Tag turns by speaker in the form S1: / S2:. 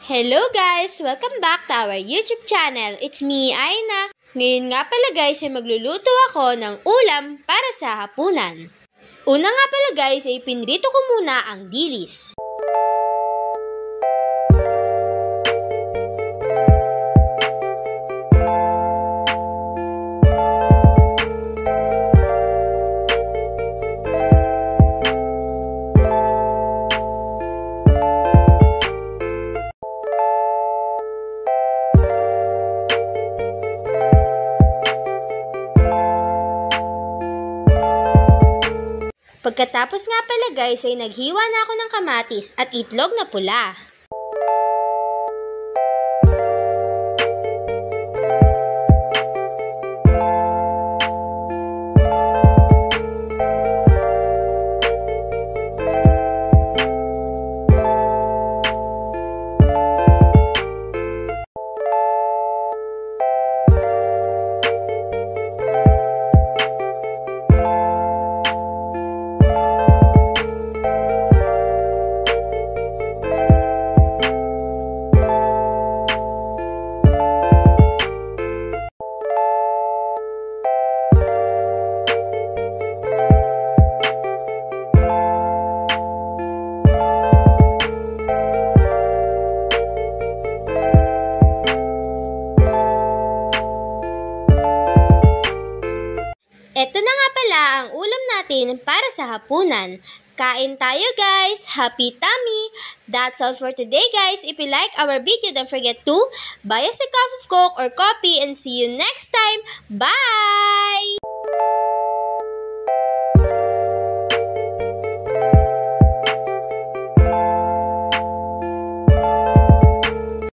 S1: Hello guys! Welcome back to our YouTube channel. It's me, Aina. Ngayon nga pala guys ay magluluto ako ng ulam para sa hapunan. Una nga pala guys ay pinrito ko muna ang dilis. Pagkatapos nga pala guys ay naghiwa na ako ng kamatis at itlog na pula. Ito na nga pala ang ulam natin para sa hapunan. Kain tayo guys! Happy tummy! That's all for today guys. If you like our video, don't forget to buy us a cup of Coke or coffee and see you next time. Bye!